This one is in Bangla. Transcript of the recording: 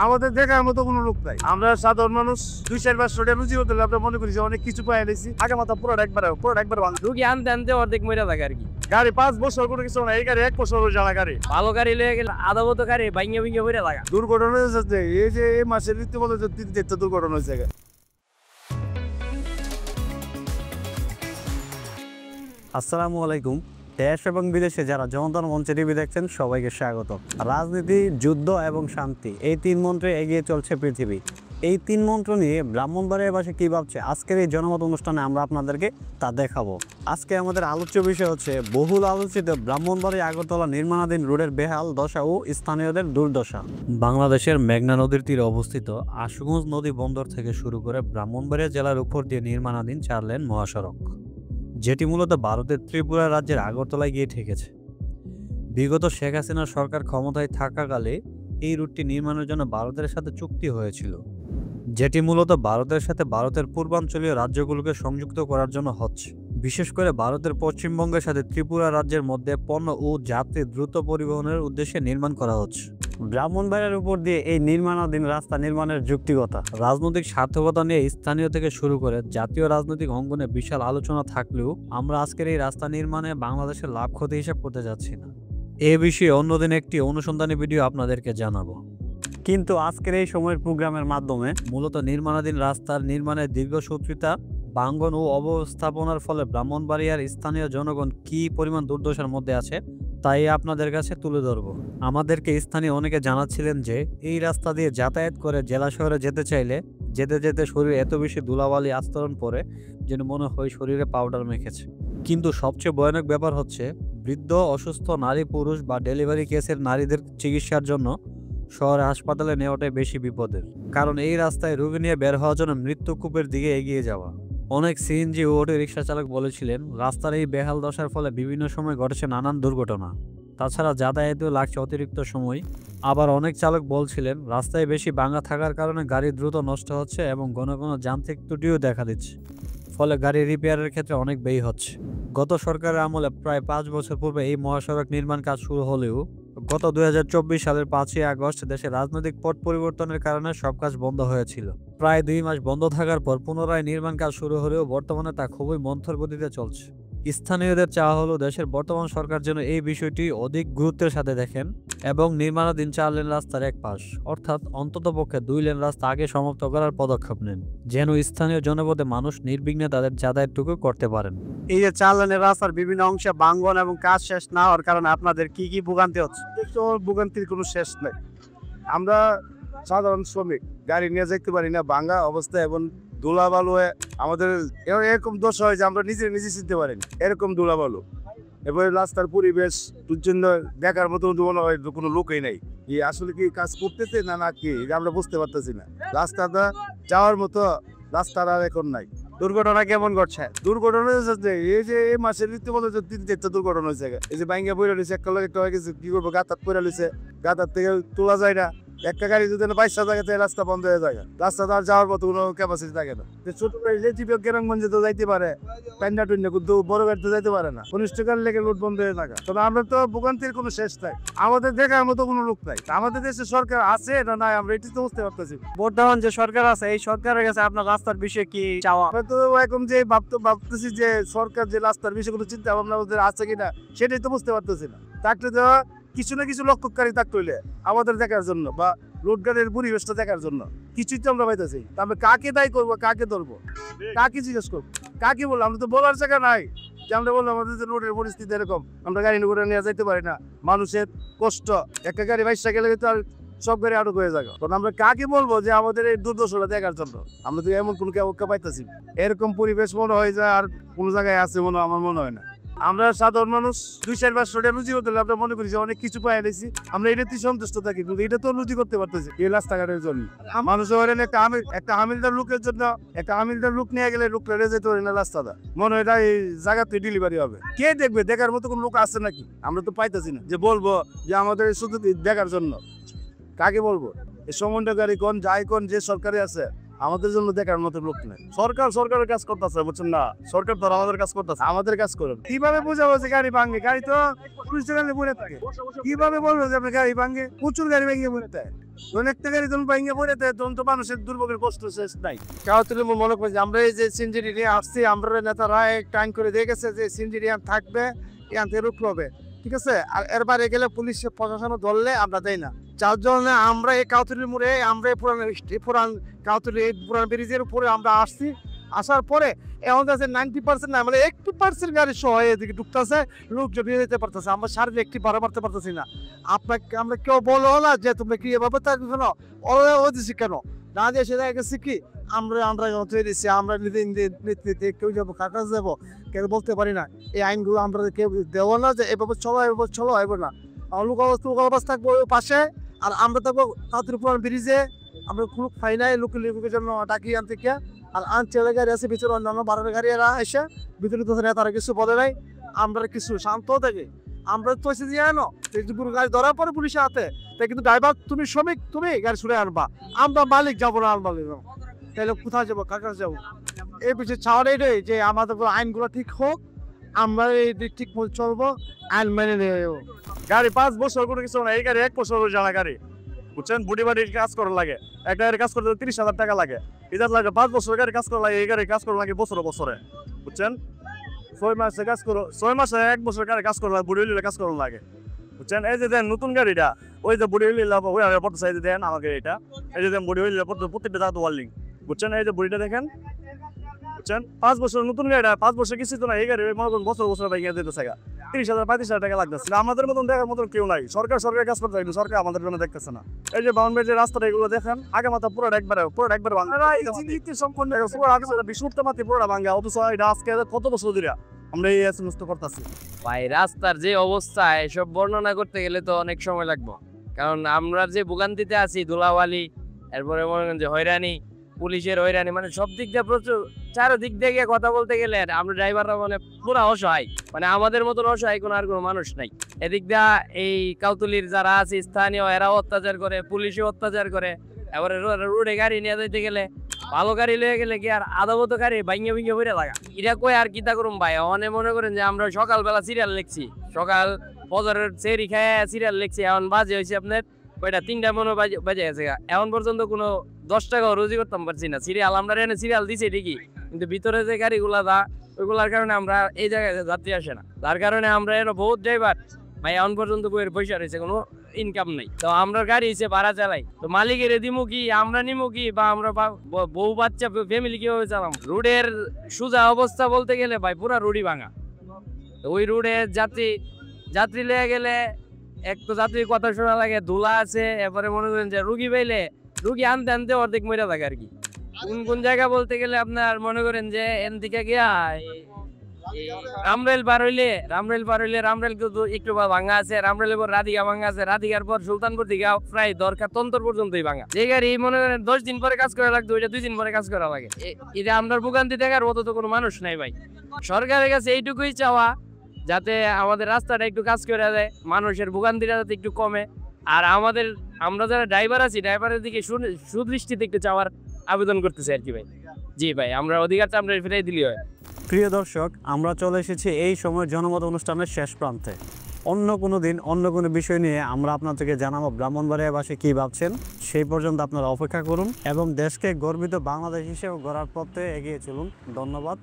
আমাদের দেখার মতো কোনো লোক নাই। আমরা সাধারণ মানুষ 2-4-500 টাকা রুজি হতে আমরা মনে করি যে অনেক কিছু পাই নিয়েছি। আগে মাথা পুরো একবার ভাঙ। রুগী আনতে আনতে অর্ধেক মরে থাকে আর কি। গাড়ি 5 বছর কোনো কিছু না, এই গাড়ি 1 বছর জ্বালা গাড়ি। ভালো গাড়ি লয়ে গেলে আধা মতো গাড়ি ভাঙিয়ে ভাঙিয়ে মরে থাকা। দুর্ঘটনা হয়েছে এই যে এই মাসের ঋতু বলে যে 3-4টা দুর্ঘটনা হয়েছে। আসসালামু আলাইকুম। দেশ এবং বিদেশে যারা জনতার মঞ্চে টিভি দেখছেন সবাইকে স্বাগত। রাজনীতি, যুদ্ধ এবং শান্তি, এই 3 মন্ত্রে এগিয়ে চলছে পৃথিবী। এই 3 মন্ত্র নিয়ে ব্রাহ্মণবাড়িয়াবাসী কী ভাবছে আজকের এই জনমত অনুষ্ঠানে আমরা আপনাদেরকে তা দেখাবো। আজকে আমাদের আলোচ্য বিষয় হচ্ছে বহুল আলোচিত ব্রাহ্মণবাড়ি আগরতলা নির্মাণাধীন রোডের বেহাল দশা ও স্থানীয়দের দুর্দশা। বাংলাদেশের মেঘনা নদীর তীরে অবস্থিত আশুগঞ্জ নদী বন্দর থেকে শুরু করে ব্রাহ্মণবাড়িয়া জেলার উপর দিয়ে নির্মাণাধীন 4 লেন মহাসড়ক, যেটি মূলত ভারতের ত্রিপুরা রাজ্যের আগরতলায় গিয়ে ঠেকেছে। বিগত শেখ হাসিনার সরকার ক্ষমতায় থাকাকালে এই রুটটি নির্মাণের জন্য ভারতের সাথে চুক্তি হয়েছিল, যেটি মূলত ভারতের সাথে ভারতের পূর্বাঞ্চলীয় রাজ্যগুলোকে সংযুক্ত করার জন্য হচ্ছে। বিশেষ করে ভারতের পশ্চিমবঙ্গের সাথে ত্রিপুরা রাজ্যের মধ্যে পণ্য ও যাত্রী দ্রুত পরিবহনের উদ্দেশ্যে নির্মাণ করা হচ্ছে। ব্রাহ্মণবাড়িয়ার উপর দিয়ে এই নির্মাণাধীন রাস্তা নির্মাণের যৌক্তিকতা, রাজনৈতিক স্বার্থকতা নিয়ে স্থানীয় থেকে শুরু করে জাতীয় রাজনৈতিক অঙ্গনে বিশাল আলোচনা থাকলেও আমরা আজকের এই রাস্তা নির্মাণে বাংলাদেশের লাভ ক্ষতি হিসাব করতে যাচ্ছি না। এ বিষয়ে অন্যদিন একটি অনুসন্ধানী ভিডিও আপনাদেরকে জানাবো। কিন্তু আজকের এই সময়ের প্রোগ্রামের মাধ্যমে মূলত নির্মাণাধীন রাস্তার নির্মাণের দীর্ঘসূত্রিতা, ভাঙ্গন ও অবস্থাপনার ফলে ব্রাহ্মণবাড়িয়ার স্থানীয় জনগণ কী পরিমাণ দুর্দশার মধ্যে আছে তাই আপনাদের কাছে তুলে ধরব। আমাদেরকে স্থানীয় অনেকে জানাচ্ছিলেন যে এই রাস্তা দিয়ে যাতায়াত করে জেলা শহরে যেতে চাইলে যেতে যেতে শরীরে এত বেশি ধুলাবালি আস্তরণ পড়ে যেন মনে হয় শরীরে পাউডার মেখেছে। কিন্তু সবচেয়ে ভয়ানক ব্যাপার হচ্ছে বৃদ্ধ, অসুস্থ নারী, পুরুষ বা ডেলিভারি কেসের নারীদের চিকিৎসার জন্য শহরে হাসপাতালে নেওয়াটাই বেশি বিপদের, কারণ এই রাস্তায় রোগী নিয়ে বের হওয়ার জন্য মৃত্যুকূপের দিকে এগিয়ে যাওয়া। অনেক সিএনজি ও অটো রিক্সা চালক বলেছিলেন রাস্তার এই বেহাল দশার ফলে বিভিন্ন সময় ঘটেছে নানান দুর্ঘটনা, তাছাড়া যাতায়াতেও লাগছে অতিরিক্ত সময়। আবার অনেক চালক বলছিলেন রাস্তায় বেশি ভাঙা থাকার কারণে গাড়ি দ্রুত নষ্ট হচ্ছে এবং ঘন ঘন যান্ত্রিক ত্রুটিও দেখা দিচ্ছে, ফলে গাড়ি রিপেয়ারের ক্ষেত্রে অনেক ব্যয় হচ্ছে। গত সরকারের আমলে প্রায় 5 বছর পূর্বে এই মহাসড়ক নির্মাণ কাজ শুরু হলেও গত 2024 সালের 5ই আগস্ট দেশে রাজনৈতিক পট পরিবর্তনের কারণে সব কাজ বন্ধ হয়েছিল। প্রায় 2 মাস বন্ধ থাকার পর পুনরায় নির্মাণ কাজ শুরু হলেও বর্তমানে তা খুবই মন্থর গতিতে চলছে। স্থানীয়দের চাওয়া হলো দেশের বর্তমান সরকার যেন এই বিষয়টি অধিক গুরুত্বের সাথে দেখেন এবং নির্মাণাধীন 4 লেন রাস্তার এক পাশ অর্থাৎ অন্ততপক্ষে 2 লেন রাস্তা আগে সমাপ্ত করার পদক্ষেপ নেন, যেন স্থানীয় জনপদে মানুষ নির্বিঘ্নে তাদের যাতায়াতটুকু করতে পারেন। এই যে 4 লেনের রাস্তার বিভিন্ন অংশে ভাঙ্গন এবং কাজ শেষ না হওয়ার কারণে আপনাদের কি কি ভোগান্তি হচ্ছে? তো ভোগান্তির কোনো শেষ নেই। আমরা সাধারণ শ্রমিক, গাড়ি নিয়ে যেতে পারি না, ভাঙ্গা অবস্থা এবং ধুলাবালু আমাদের এরকম দোষ হয় যে আমরা নিজে চিনতে পারি না, এরকম ধুলাবালু। এবার রাস্তার পরিবেশ জন্য দেখার মতো মনে হয় কোনো লোকই নাই। এই আসলে কি কাজ করতেছে না কি আমরা বুঝতে পারতেছি না। রাস্তাটা যাওয়ার মতো রাস্তার আর এখন নাই। দুর্ঘটনা কেমন ঘটছে? দুর্ঘটনা হচ্ছে এই যে এই মাসের ঋতু বলে যে 3-4টা দুর্ঘটনা হয়েছে। এই যে বাইঙ্গা পড়ে রয়েছে, একটা হয়ে গেছে, কি করবো, গাতাত পড়ে রয়েছে, গাতার থেকে তোলা যায় না। একটা গাড়ি যদি 22টা জায়গাতে রাস্তা বন্ধ হয়ে যায়, রাস্তাটা আর যাওয়ার মতো কোনো ক্যাপাসিটি থাকে না। ছোট গাড়ি যে জীবক গ্রামগঞ্জে তো যাইতে পারে, টান্না টুন্না, কিন্তু বড় গাড়িতে যাইতে পারে না, কনিষ্ঠ গাড়ি লেগে রোড বন্ধ হয়ে থাকে। তবে আমরা তো ভোগান্তির কোনো শেষ নাই, আমাদের দেখার মতো কোনো লোক নাই। আমাদের দেশে সরকার আছে না নাই আমরা এটি তো বুঝতে পারতেছি। বর্তমান যে সরকার আছে এই সরকারের কাছে আপনার রাস্তার বিষয়ে কি চাওয়া? আমরা তো এখন যে ভাবতেছি যে সরকার যে রাস্তার বিষয়ে কোনো চিন্তা ভাবনা ওদের আছে কিনা সেটাই তো বুঝতে পারতেছি না। থাকলে তো কিছু না কিছু লক্ষ্যকারী থাকতে হইলে আমাদের দেখার জন্য বা রোড গাড়ির পরিবেশটা দেখার জন্য কিছুই তো আমরা পাইতেছি। তারপরে কাকে দায়ী করবো, কাকে ধরবো, কাকে জিজ্ঞেস করবো, কাকে বলবো? আমরা তো বলার জায়গা নাই যে আমরা বললাম আমাদের যে রোডের পরিস্থিতি এরকম, আমরা গাড়ি করে নিয়ে যাইতে পারি না, মানুষের কষ্ট, একটা গাড়ি 22টা গেলে তো আর সব গাড়ি আটক হয়ে যাবে। তখন আমরা কাকে বলবো যে আমাদের এই দুর্দশাটা দেখার জন্য? আমরা তো এমন কোনো কেউ পাইতেছি না। এরকম পরিবেশ মনে হয় যে আর কোনো জায়গায় আছে মনে আমার মনে হয় না। আমরা সাধারণ মানুষ 2-4-500 টাকা রুজি হতে আমরা মনে করি যে অনেক কিছু পাই নিয়েছি, আমরা এটাতেই সন্তুষ্ট থাকি, কিন্তু এটা তো রুজি করতে পারতেছি এই রাস্তাঘাটের জন্য। মানুষের একটা হামিলদার লোকের জন্য একটা হামিলদার লোক নিয়ে গেলে লোকটা যেতে পারি না, রাস্তাটা মনে হয় এটা এই জায়গাতে ডেলিভারি হবে। কে দেখবে? দেখার মতো কোনো লোক আছে নাকি? আমরা তো পাইতেছি না যে বলবো যে আমাদের শুধু দেখার জন্য। কাকে বলবো? এই সমন্বয়কারী কোন, যাই কোন, যে সরকারি আছে আমাদের জন্য দেখার মতো লোক নেই। সরকার সরকারের কাজ করতেছে, বুঝছেন না? সরকার তো আর আমাদের কাজ করতেছে, আমাদের কাজ করুন। কিভাবে বোঝাবো যে গাড়ি ভাঙে? গাড়ি তো পুলিশ গাড়ি পড়ে থাকে। কিভাবে বলবো যে আপনার গাড়ি ভাঙে? প্রচুর গাড়ি ভেঙে পড়ে থাকে। অনেকটা গাড়ি যখন ভেঙে পড়ে থাকে তখন তো মানুষের দুর্ভোগের কষ্ট শেষ নাই। কাউতুলে মনে করছে আমরা এই যে সিনজিডি নিয়ে আসছি, আমরা নেতারা টাইম করে দিয়ে গেছে যে সিনজিডি থাকবে, এখান থেকে রুখ হবে, ঠিক আছে? আর এর বাইরে গেলে পুলিশ প্রশাসন ধরলে আমরা দেই না। যার জন্য আমরা এই কাউতুলির মোড়ে, আমরা এই পুরান কাউতুলি পুরান ব্রিজের উপরে আমরা আসছি। আসার পরে এখন আছে 90% না, মানে 80% গাড়ি সহ এদিকে ঢুকতেছে, লোক জমিয়ে যেতে পারতেছে। আমরা সার্ভে একটি ভাড়া মারতে পারতেছি না। আপনাকে আমরা কেউ বলো না যে তোমরা কি এভাবে থাকবে কেন, ও দিছি কেন না দিয়ে সেটা গেছি কি আমরা তৈরি দিচ্ছি, আমরা নীতি কেউ যাবো, কাজ যাবো, কেউ বলতে পারি না। এই আইনগুলো আমরা কেউ দেবো না যে এভাবে চলো, এভাবে চলো, এবার না। লোক অবস্থা থাকবো ওই পাশে, আর আমরা থাকবো কাউতুলি পুরান ব্রিজে। আমরা কোনো খাই নাই লোকের জন্য ডাকি আনতে কে, আর আনছে গাড়ি আছে ভিতরে, অন্যান্য বাড়ির গাড়িরা এসে ভিতরে তো তারা কিছু বলে নাই। আমরা কিছু শান্ত থাকি। আমরা তো দিয়ে আনো গাড়ি ধরার পরে পুলিশের হাতে, তাই কিন্তু ড্রাইভার তুমি শ্রমিক, তুমি গাড়ি ছুড়ে আনবা, আমরা মালিক যাবো না, মালিক তাহলে কোথায় যাবো, কার কাছে যাবো? এই পিছিয়ে ছাড় এটাই যে আমাদের আইনগুলো ঠিক হোক, আমরা এই দিক ঠিক মতো চলবো, আইন মেনে নেব। গাড়ি 5 বছর কোনো কিছু না, এই গাড়ি 1 বছর জানা গাড়ি, বুঝছেন? বুড়ি বাড়ির কাজ করা লাগে, একটা গাড়ি কাজ করতে 30,000 টাকা লাগে, এটার লাগে 5 বছর গাড়ি কাজ করা লাগে, এই গাড়ি কাজ করা লাগে বছরে বছরে, বুঝছেন? 6 মাসে কাজ করো, 6 মাসে 1 বছর গাড়ি কাজ করা লাগে, বুড়ি হইলে কাজ করা লাগে, বুঝছেন? এই যে দেন নতুন গাড়িটা, ওই যে বুড়ি হইলে ওই পড়তে চাই দেন আমাকে এটা, এই যে দেন বুড়ি হইলে প্রত্যেকটা দাঁত ওয়ার্লিং, বুঝছেন? এই যে বুড়িটা দেখেন, বুঝছেন? 5 বছর নতুন গাড়িটা, 5 বছর কিছু তো না, এই গাড়ি মনে করুন বছর বছর বাইকে দিতে চাই 30,000 35,000 টাকা লাগতেছে। আমাদের মতন দেখার মতন কেউ নাই। সরকার কাজ করতে কিন্তু সরকার আমাদের জন্য দেখতেছে না। এই যে বাউন্ডারি যে রাস্তাটা, এগুলো দেখেন আগে মাথা পুরো একবার সম্পূর্ণ বিশুদ্ধ মাতি পুরোটা ভাঙ্গা, অথচ এটা আজকে কত বছর ধরে আমরা এই সমস্ত করতেছি। ভাই রাস্তার যে অবস্থা, এসব বর্ণনা করতে গেলে তো অনেক সময় লাগবে, কারণ আমরা যে ভোগান্তিতে আছি, ধুলাবালি, এরপরে মনে করেন যে হয়রানি, পুলিশের হয়রানি, মানে সব দিক দিয়ে প্রচুর, চারদিক থেকে কথা বলতে গেলে আমরা ড্রাইভাররা মানে পুরো অসহায়, মানে আমাদের মতন অসহায় কোনো আর কোনো মানুষ নাই। এদিক দিয়ে এই কাউতুলির যারা আছে স্থানীয়, এরাও অত্যাচার করে, পুলিশও অত্যাচার করে। এবারে রোডে গাড়ি নিয়ে যেতে গেলে, ভালো গাড়ি লয়ে গেলে কি আর আদাবত গাড়ি ভাঙে ভেঙে বেড়ে লাগা, এটা কই আর কিতা করুম ভাই? অনেক মনে করেন যে আমরা সকালবেলা সিরিয়াল লিখছি, সকাল বজারের চেরি খায় সিরিয়াল লিখছি, এখন বাজে হয়েছে আপনার কয়টা 3টা মনে বাজে গেছে। এখন পর্যন্ত কোনো 10 টাকাও রোজি করতাম পারছি না। সিরিয়াল আমরা এনে সিরিয়াল দিছি ঠিকই, কিন্তু ভিতরে যে গাড়িগুলা ওইগুলার কারণে আমরা এই জায়গায় যাত্রী আসে না, তার কারণে আমরা এর বহুত ড্রাইভার ভাই এখন পর্যন্ত বইয়ের পয়সা রয়েছে, কোনো ইনকাম নেই। তো আমরা গাড়ি হিসেবে ভাড়া চালাই, তো মালিকের দিমু কি, আমরা নিমু কি, বা আমরা বউ বাচ্চা ফ্যামিলি কিভাবে চালাম? রোডের সোজা অবস্থা বলতে গেলে ভাই পুরা রোডই ভাঙা। তো ওই রোডে যাত্রী লেগে গেলে এক তো যাত্রীর কথা শোনা লাগে, ধুলা আছে, এরপরে মনে করেন যে রুগী আনতে আনতে অর্ধেক মরে থাকে আর কি। কোন জায়গা বলতে গেলে আপনার মনে করেন যে এন দিকে গিয়া রামরেল পার হইলে রামরেল কিন্তু একটু ভাঙা আছে, রামরেলের পর রাধিকা ভাঙা আছে, রাধিকার পর সুলতানপুর দিকে প্রায় দরকার তন্তর পর্যন্তই ভাঙা। যে গাড়ি মনে করেন 10 দিন পরে কাজ করা লাগতো, ওইটা 2 দিন পরে কাজ করা লাগে। এটা আমরা ভোগান্তি দেখার মতো তো কোনো মানুষ নাই ভাই। সরকারের কাছে এইটুকুই চাওয়া, যাতে আমাদের রাস্তাটা একটু কাজ করে দেয়, মানুষের ভোগান্তিটা যাতে একটু কমে। আর আমরা যারা ড্রাইভার আছি, ড্রাইভারের দিকে সুদৃষ্টিতে একটু চাওয়ার আবেদন করতেছি আর কি ভাই। জি ভাই, আমরা অধিকারটা আমরা ফিরাই দিলি হয়। প্রিয় দর্শক, আমরা চলে এসেছি এই সময় জনমত অনুষ্ঠানের শেষ প্রান্তে। অন্য কোনো দিন অন্য কোনো বিষয় নিয়ে আমরা আপনাদেরকে জানাবো ব্রাহ্মণবাড়িয়াবাসী কী ভাবছেন। সেই পর্যন্ত আপনারা অপেক্ষা করুন এবং দেশকে গর্বিত বাংলাদেশ হিসেবে গড়ার পথে এগিয়ে চলুন। ধন্যবাদ।